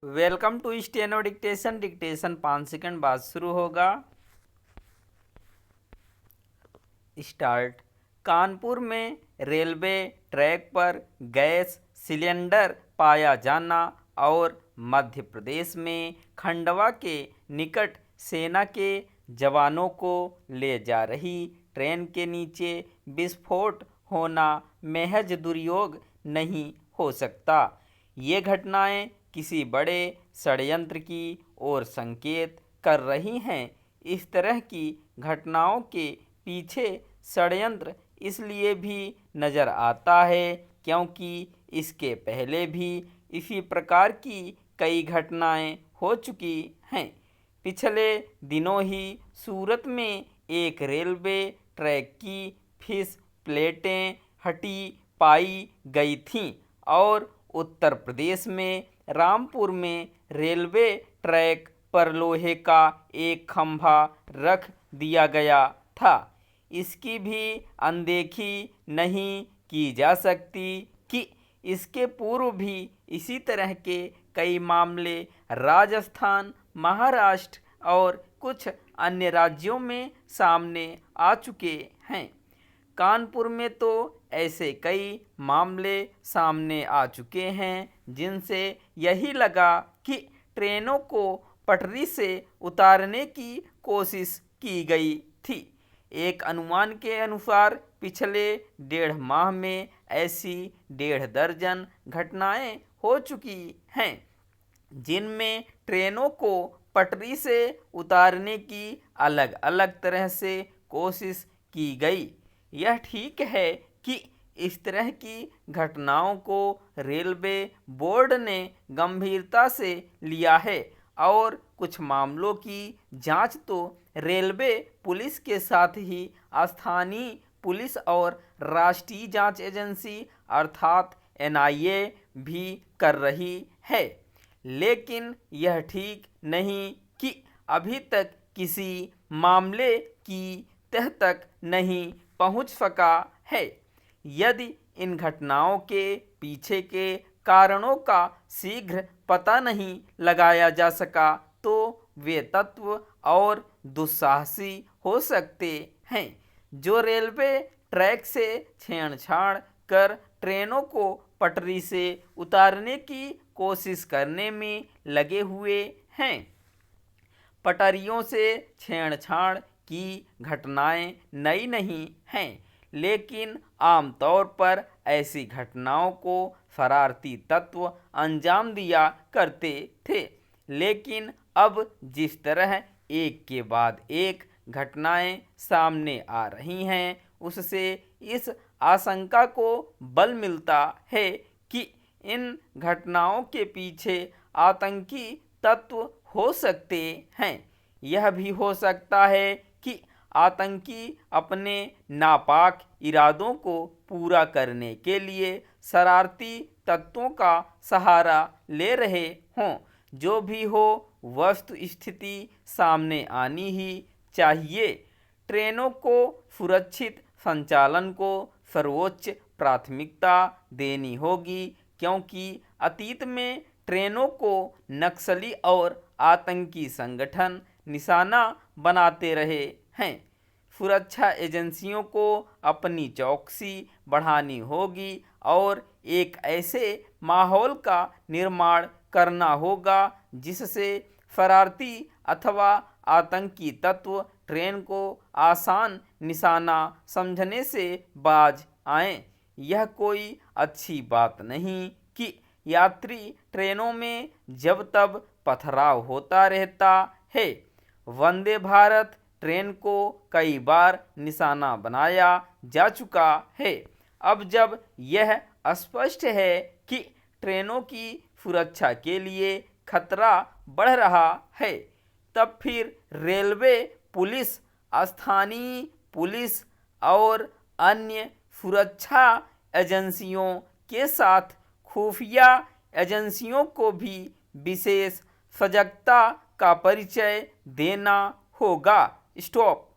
Welcome to steno dictation. Dictation 5 second बाद शुरू होगा। स्टार्ट। कानपुर में रेलवे ट्रैक पर गैस सिलेंडर पाया जाना और मध्य प्रदेश में खंडवा के निकट सेना के जवानों को ले जा रही ट्रेन के नीचे विस्फोट होना महज दुर्योग नहीं हो सकता। ये घटनाएं किसी बड़े षड्यंत्र की ओर संकेत कर रही हैं। इस तरह की घटनाओं के पीछे षड्यंत्र इसलिए भी नज़र आता है क्योंकि इसके पहले भी इसी प्रकार की कई घटनाएं हो चुकी हैं। पिछले दिनों ही सूरत में एक रेलवे ट्रैक की फिश प्लेटें हटी पाई गई थीं और उत्तर प्रदेश में रामपुर में रेलवे ट्रैक पर लोहे का एक खंभा रख दिया गया था। इसकी भी अनदेखी नहीं की जा सकती कि इसके पूर्व भी इसी तरह के कई मामले राजस्थान, महाराष्ट्र और कुछ अन्य राज्यों में सामने आ चुके हैं। कानपुर में तो ऐसे कई मामले सामने आ चुके हैं जिनसे यही लगा कि ट्रेनों को पटरी से उतारने की कोशिश की गई थी। एक अनुमान के अनुसार पिछले 1.5 माह में ऐसी 1.5 दर्जन घटनाएं हो चुकी हैं जिनमें ट्रेनों को पटरी से उतारने की अलग अलग तरह से कोशिश की गई। यह ठीक है कि इस तरह की घटनाओं को रेलवे बोर्ड ने गंभीरता से लिया है और कुछ मामलों की जांच तो रेलवे पुलिस के साथ ही स्थानीय पुलिस और राष्ट्रीय जांच एजेंसी अर्थात एनआईए भी कर रही है। लेकिन यह ठीक नहीं कि अभी तक किसी मामले की तह तक नहीं पहुंच सका है। यदि इन घटनाओं के पीछे के कारणों का शीघ्र पता नहीं लगाया जा सका तो वे तत्व और दुस्साहसी हो सकते हैं जो रेलवे ट्रैक से छेड़छाड़ कर ट्रेनों को पटरी से उतारने की कोशिश करने में लगे हुए हैं। पटरियों से छेड़छाड़ की घटनाएं नई नहीं हैं, लेकिन आमतौर पर ऐसी घटनाओं को शरारती तत्व अंजाम दिया करते थे। लेकिन अब जिस तरह एक के बाद एक घटनाएं सामने आ रही हैं उससे इस आशंका को बल मिलता है कि इन घटनाओं के पीछे आतंकी तत्व हो सकते हैं। यह भी हो सकता है कि आतंकी अपने नापाक इरादों को पूरा करने के लिए शरारती तत्वों का सहारा ले रहे हों। जो भी हो, वस्तु स्थिति सामने आनी ही चाहिए। ट्रेनों को सुरक्षित संचालन को सर्वोच्च प्राथमिकता देनी होगी क्योंकि अतीत में ट्रेनों को नक्सली और आतंकी संगठन निशाना बनाते रहे हैं। सुरक्षा एजेंसियों को अपनी चौकसी बढ़ानी होगी और एक ऐसे माहौल का निर्माण करना होगा जिससे शरारती अथवा आतंकी तत्व ट्रेन को आसान निशाना समझने से बाज आएं। यह कोई अच्छी बात नहीं कि यात्री ट्रेनों में जब तब पथराव होता रहता है। वंदे भारत ट्रेन को कई बार निशाना बनाया जा चुका है। अब जब यह स्पष्ट है कि ट्रेनों की सुरक्षा के लिए खतरा बढ़ रहा है, तब फिर रेलवे पुलिस, स्थानीय पुलिस और अन्य सुरक्षा एजेंसियों के साथ खुफिया एजेंसियों को भी विशेष सजगता का परिचय देना होगा। स्टॉप।